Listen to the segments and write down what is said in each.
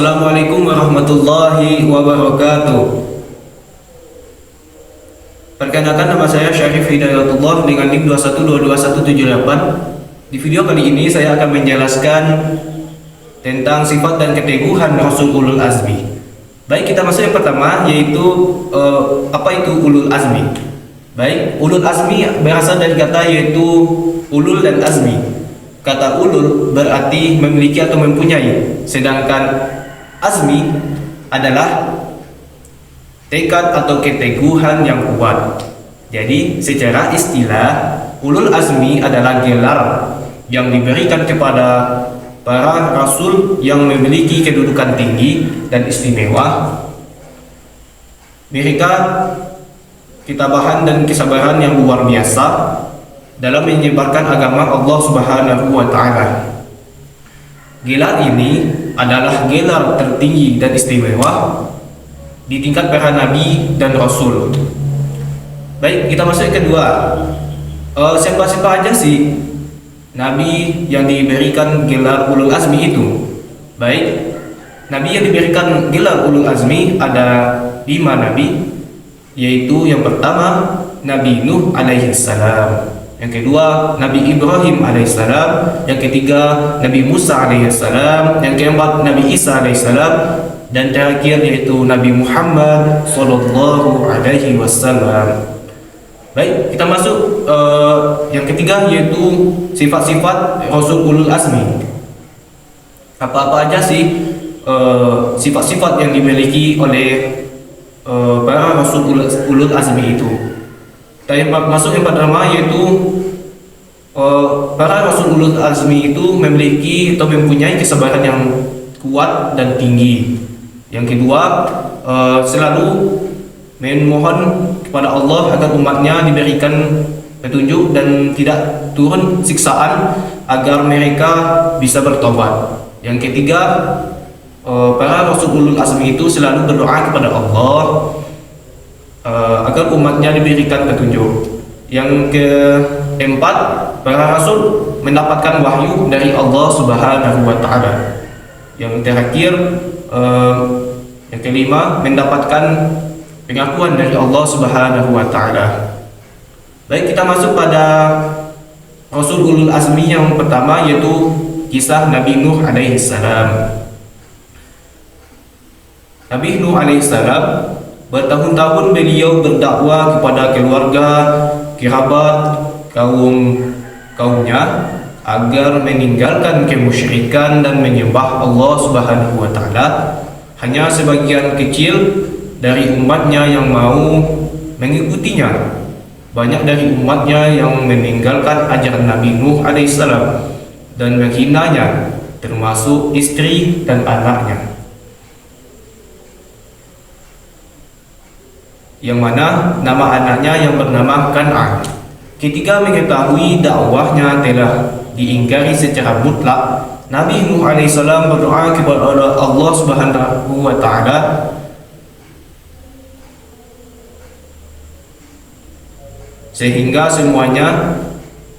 Assalamualaikum warahmatullahi wabarakatuh. Perkenalkan, nama saya Syarif Hidayatullah dengan NIK 2122178. Di video kali ini saya akan menjelaskan tentang sifat dan keteguhan Rasul Ulul Azmi. Baik, kita masuk yang pertama, yaitu apa itu Ulul Azmi. Baik, Ulul Azmi berasal dari kata yaitu ulul dan azmi. Kata ulul berarti memiliki atau mempunyai, sedangkan azmi adalah tekad atau keteguhan yang kuat. Jadi secara istilah, ulul azmi adalah gelar yang diberikan kepada para rasul yang memiliki kedudukan tinggi dan istimewa. Mereka ketabahan dan kesabaran yang luar biasa dalam menyebarkan agama Allah Subhanahu wa Ta'ala. Gelar ini adalah gelar tertinggi dan istimewa di tingkat para nabi dan rasul. Baik, kita masuk yang kedua. Siapa-siapa aja sih nabi yang diberikan gelar ulul azmi itu? Baik, nabi yang diberikan gelar ulul azmi ada 5 nabi, yaitu yang pertama Nabi Nuh alaihi salam, yang kedua Nabi Ibrahim alaihissalam, yang ketiga Nabi Musa alaihissalam, yang keempat Nabi Isa alaihissalam, dan terakhir yaitu Nabi Muhammad sallallahu alaihi wasallam. Baik, kita masuk yang ketiga, yaitu sifat-sifat Rasul Ulul Azmi. Apa-apa aja sih sifat-sifat yang dimiliki oleh para Rasul Ulul Azmi itu? Kita masuk yang pertama, yaitu para Rasul Ulul Azmi itu memiliki atau mempunyai kesabaran yang kuat dan tinggi. Yang kedua, selalu memohon kepada Allah agar umatnya diberikan petunjuk dan tidak turun siksaan agar mereka bisa bertobat. Yang ketiga, para Rasul Ulul Azmi itu selalu berdoa kepada Allah agar umatnya diberikan petunjuk. Yang keempat, para rasul mendapatkan wahyu dari Allah Subhanahu wa Ta'ala. Yang terakhir, yang kelima, mendapatkan pengakuan dari Allah Subhanahu wa Ta'ala. Baik, kita masuk pada Rasul Ulul Azmi yang pertama, yaitu kisah Nabi Nuh alaihi salam. Nabi Nuh alaihi salam bertahun-tahun beliau berdakwah kepada keluarga, kerabat, kaumnya agar meninggalkan kemusyrikan dan menyembah Allah Subhanahu wa Ta'ala. Hanya sebagian kecil dari umatnya yang mau mengikutinya. Banyak dari umatnya yang meninggalkan ajaran Nabi Nuh alaihissalam dan menghinanya, termasuk istri dan anaknya, yang mana nama anaknya yang bernama Kan'an. Ketika mengetahui dakwahnya telah diingkari secara mutlak, Nabi Nuh alaihissalam berdoa kepada Allah Subhanahu wa Ta'ala sehingga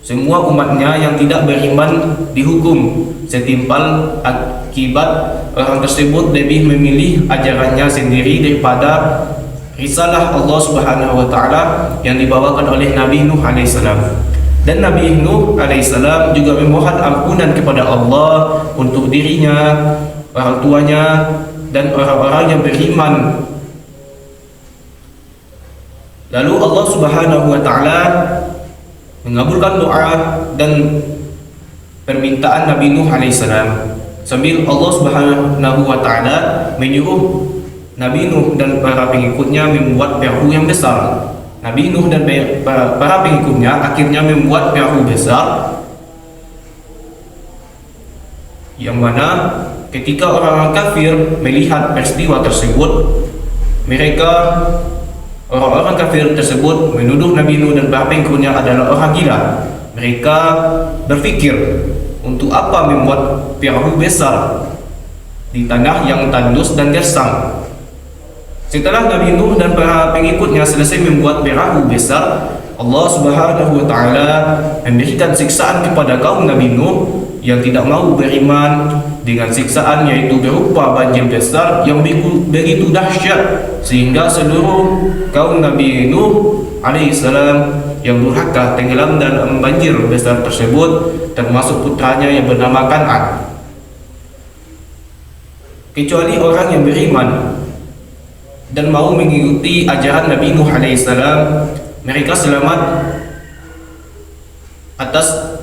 semua umatnya yang tidak beriman dihukum setimpal akibat orang tersebut lebih memilih ajarannya sendiri daripada risalah Allah Subhanahu wa Ta'ala yang dibawakan oleh Nabi Nuh alaihissalam. Dan Nabi Nuh alaihissalam juga memohon ampunan kepada Allah untuk dirinya, orang tuanya, dan orang-orang yang beriman. Lalu Allah Subhanahu wa Ta'ala mengabulkan doa dan permintaan Nabi Nuh alaihissalam, sambil Allah Subhanahu wa Ta'ala menyuruh Nabi Nuh dan para pengikutnya membuat perahu yang besar. Nabi Nuh dan para pengikutnya akhirnya membuat perahu besar, yang mana ketika orang-orang kafir melihat peristiwa tersebut, orang-orang kafir tersebut menuduh Nabi Nuh dan para pengikutnya adalah orang gila. Mereka berpikir, untuk apa membuat perahu besar di tanah yang tandus dan gersang? Setelah Nabi Nuh dan para pengikutnya selesai membuat perahu besar, Allah Subhanahu wa Ta'ala memberikan siksaan kepada kaum Nabi Nuh yang tidak mau beriman dengan siksaan, yaitu berupa banjir besar yang begitu dahsyat sehingga seluruh kaum Nabi Nuh alaihissalam yang durhaka tenggelam dalam banjir besar tersebut, termasuk putranya yang bernama Kan'an. Kecuali orang yang beriman dan mau mengikuti ajaran Nabi Nuh alaihissalam, mereka selamat atas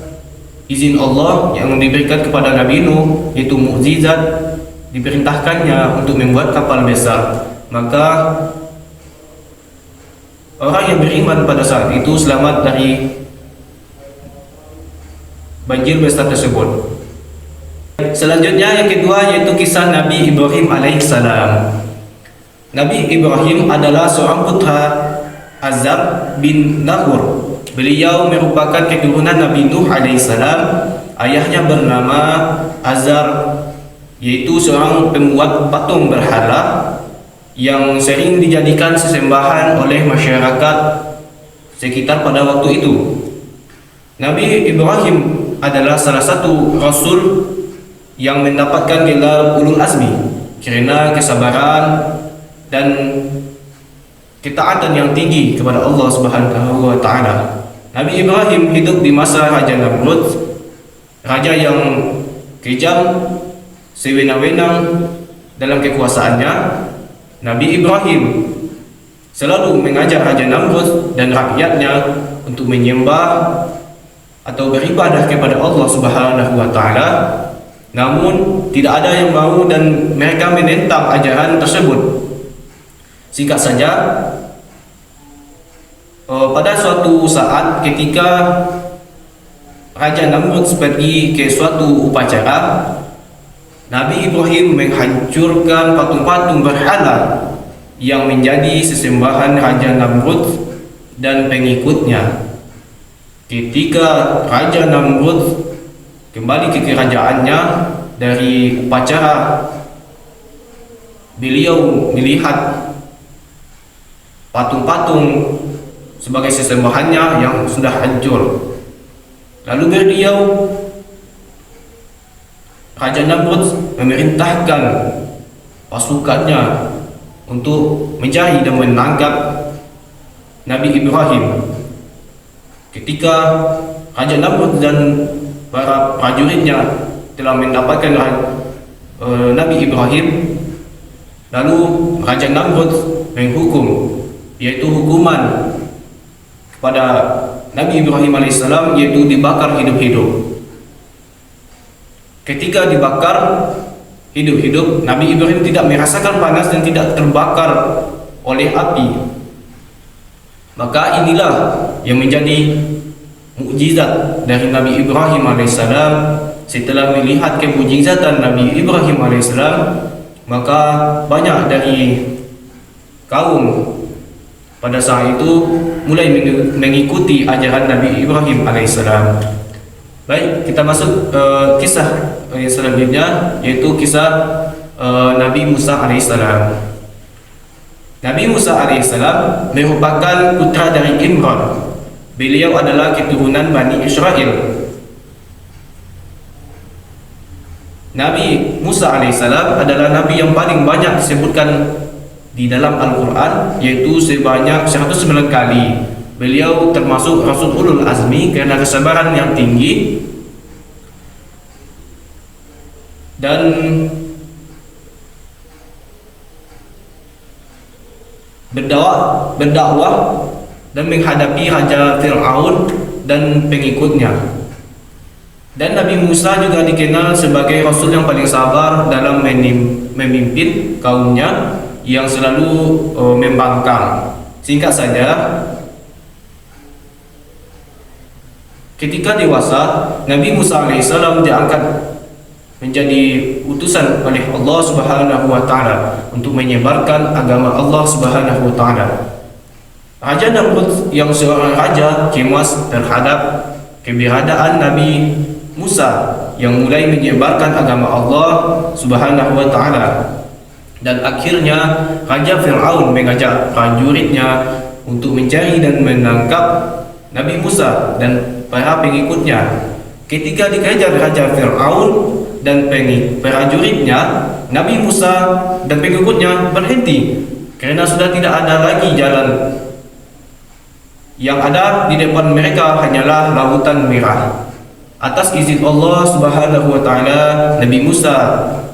izin Allah yang diberikan kepada Nabi Nuh, yaitu mukjizat, diperintahkannya untuk membuat kapal besar. Maka orang yang beriman pada saat itu selamat dari banjir besar tersebut. Selanjutnya yang kedua yaitu kisah Nabi Ibrahim alaihissalam. Nabi Ibrahim adalah seorang putra Azar bin Nahur. Beliau merupakan keturunan Nabi Nuh alaihissalam. Ayahnya bernama Azar, yaitu seorang pembuat patung berhala yang sering dijadikan sesembahan oleh masyarakat sekitar pada waktu itu. Nabi Ibrahim adalah salah satu rasul yang mendapatkan gelar ulul azmi karena kesabaran dan ketaatan yang tinggi kepada Allah Subhanahu wa taala. Nabi Ibrahim hidup di masa Raja Namrud, raja yang kejam, sewenang-wenang dalam kekuasaannya. Nabi Ibrahim selalu mengajar Raja Namrud dan rakyatnya untuk menyembah atau beribadah kepada Allah Subhanahu wa taala. Namun tidak ada yang mau dan mereka menentang ajaran tersebut. Singkat saja, pada suatu saat ketika Raja Namrud pergi ke suatu upacara, Nabi Ibrahim menghancurkan patung-patung berhala yang menjadi sesembahan Raja Namrud dan pengikutnya. Ketika Raja Namrud kembali ke kerajaannya dari upacara, beliau melihat patung-patung sebagai sesembahannya yang sudah hancur. Lalu beliau, Raja Namrud, memerintahkan pasukannya untuk mencari dan menangkap Nabi Ibrahim. Ketika Raja Namrud dan para prajuritnya telah mendapatkan Nabi Ibrahim, lalu Raja Namrud menghukum, yaitu hukuman kepada Nabi Ibrahim alaihissalam, yaitu dibakar hidup-hidup. Ketika dibakar hidup-hidup, Nabi Ibrahim tidak merasakan panas dan tidak terbakar oleh api. Maka inilah yang menjadi mukjizat dari Nabi Ibrahim alaihissalam. Setelah melihat kemukjizatan Nabi Ibrahim alaihissalam, maka banyak dari kaum pada saat itu mulai mengikuti ajaran Nabi Ibrahim alaihissalam. Baik, kita masuk kisah yang selanjutnya, yaitu kisah Nabi Musa alaihissalam. Nabi Musa alaihissalam merupakan putra dari Imran. Beliau adalah keturunan Bani Israel. Nabi Musa alaihissalam adalah nabi yang paling banyak disebutkan di dalam Al-Quran, yaitu sebanyak 109 kali. Beliau termasuk Rasul Ulul Azmi karena kesabaran yang tinggi dan berdakwah dan menghadapi Raja Fir'aun dan pengikutnya. Dan Nabi Musa juga dikenal sebagai Rasul yang paling sabar dalam memimpin kaumnya yang selalu membangkang. Singkat saja, ketika dewasa, Nabi Musa alaihissalam diangkat menjadi utusan oleh Allah Subhanahu wa taala untuk menyebarkan agama Allah Subhanahu wa taala. Raja Namrud yang seorang raja cemas terhadap keberadaan Nabi Musa yang mulai menyebarkan agama Allah Subhanahu wa taala. Dan akhirnya Raja Fir'aun mengajak prajuritnya untuk mencari dan menangkap Nabi Musa dan para pengikutnya. Ketika dikejar Raja Fir'aun, dan prajuritnya, Nabi Musa dan pengikutnya berhenti karena sudah tidak ada lagi jalan. Yang ada di depan mereka hanyalah lautan merah. Atas izin Allah Subhanahu wa taala, Nabi Musa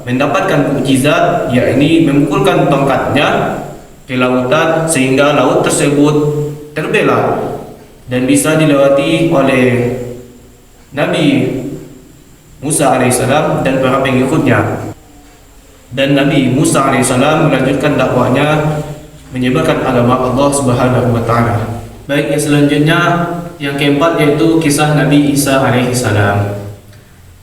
mendapatkan mukjizat, yakni memukulkan tongkatnya ke lautan sehingga laut tersebut terbelah dan bisa dilewati oleh Nabi Musa alaihissalam dan para pengikutnya. Dan Nabi Musa alaihissalam melanjutkan dakwahnya menyebarkan agama Allah Subhanahu wa taala. Baik, yang selanjutnya yang keempat yaitu kisah Nabi Isa alaihissalam.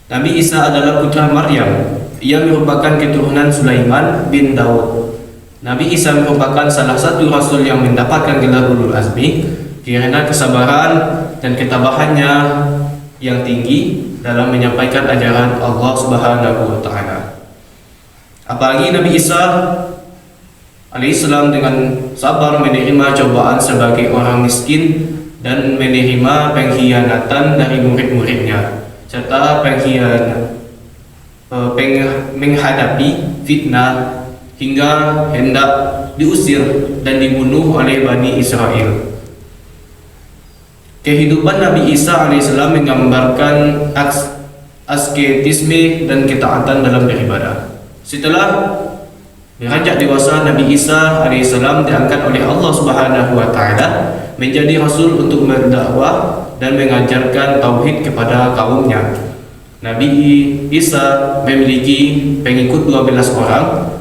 Nabi Isa adalah putra Maryam. Ia merupakan keturunan Sulaiman bin Daud. Nabi Isa merupakan salah satu rasul yang mendapatkan gelar ulul azmi karena kesabaran dan ketabahannya yang tinggi dalam menyampaikan ajaran Allah Subhanahu wa taala. Apalagi Nabi Isa alaihissalam dengan sabar menerima cobaan sebagai orang miskin dan menerima pengkhianatan dari murid-muridnya serta menghadapi fitnah hingga hendak diusir dan dibunuh oleh Bani Israel. Kehidupan Nabi Isa alaihissalam menggambarkan asketisme dan ketaatan dalam beribadah. Setelah beranjak dewasa, Nabi Isa alaihissalam diangkat oleh Allah Subhanahu wa taala menjadi rasul untuk berdakwah dan mengajarkan tauhid kepada kaumnya. Nabi Isa memiliki pengikut 12 orang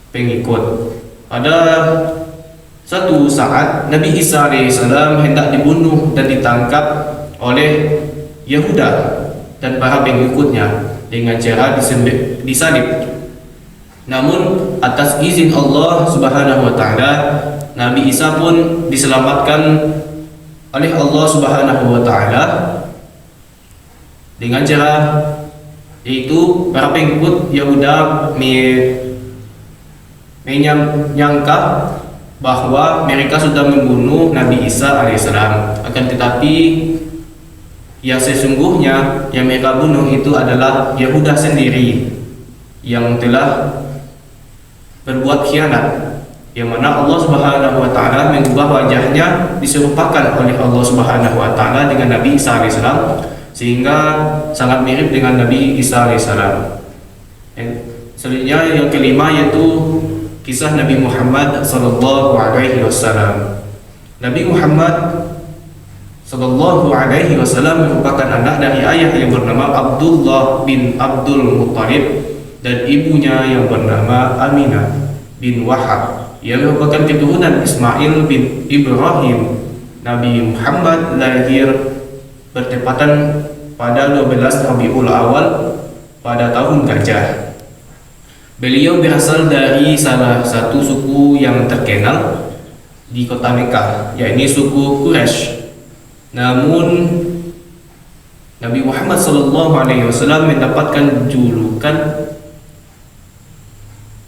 pengikut. Pada satu saat Nabi Isa alaihissalam hendak dibunuh dan ditangkap oleh Yahuda dan para pengikutnya dengan cara disalib. Namun atas izin Allah Subhanahu wa taala, Nabi Isa pun diselamatkan oleh Allah Subhanahu wa taala dengan cara yaitu para pengikut Yahuda menyangka bahwa mereka sudah membunuh Nabi Isa alaihissalam. Akan tetapi yang sesungguhnya yang mereka bunuh itu adalah Yahuda sendiri yang telah berbuat khianat, yang mana Allah Subhanahu wa taala mengubah wajahnya diserupakan oleh Allah Subhanahu wa taala dengan Nabi Isa alaihissalam sehingga sangat mirip dengan Nabi Isa alaihissalam. Selanjutnya yang kelima yaitu kisah Nabi Muhammad sallallahu alaihi wasallam. Nabi Muhammad sallallahu alaihi wasallam merupakan anak dari ayah yang bernama Abdullah bin Abdul Muttalib dan ibunya yang bernama Aminah bin Wahab. Ia merupakan keturunan Ismail bin Ibrahim. Nabi Muhammad lahir bertepatan pada 12 Rabiul Awal pada tahun gajah. Beliau berasal dari salah satu suku yang terkenal di kota Mekah, yakni suku Quraisy. Namun Nabi Muhammad SAW mendapatkan julukan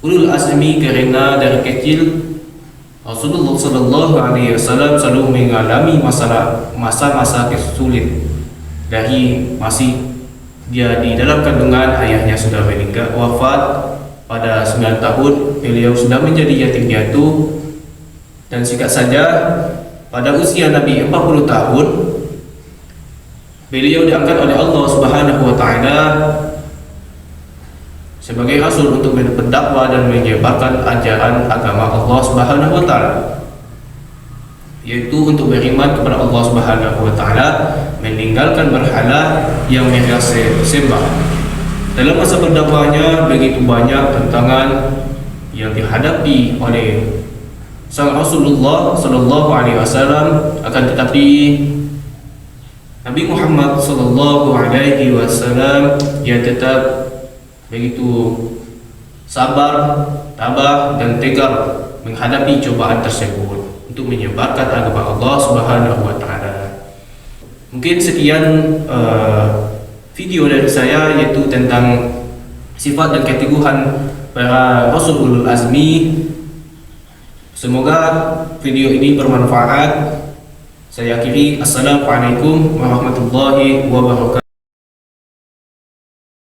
ulul azmi karena dari kecil Rasulullah SAW selalu mengalami masa-masa sulit. Dari masih dia di dalam kandungan, ayahnya sudah meninggal wafat. Pada 9 tahun beliau sudah menjadi yatim piatu, dan singkat saja pada usia Nabi 40 tahun beliau diangkat oleh Allah Subhanahu wa taala sebagai rasul untuk berdakwah dan menyebarkan ajaran agama Allah Subhanahu wa taala, yaitu untuk beriman kepada Allah Subhanahu wa taala, meninggalkan berhala yang mereka sembah. Dalam masa berdakwahnya begitu banyak tantangan yang dihadapi oleh sang Rasulullah sallallahu alaihi wasallam, akan tetapi Nabi Muhammad sallallahu alaihi wasallam dia tetap begitu sabar, tabah dan tegar menghadapi cobaan tersebut untuk menyebarkan agama Allah Subhanahu wa taala. Mungkin sekian video dari saya, yaitu tentang sifat dan keteguhan para Rasul ulul azmi. Semoga video ini bermanfaat. Saya akhiri, assalamualaikum warahmatullahi wabarakatuh.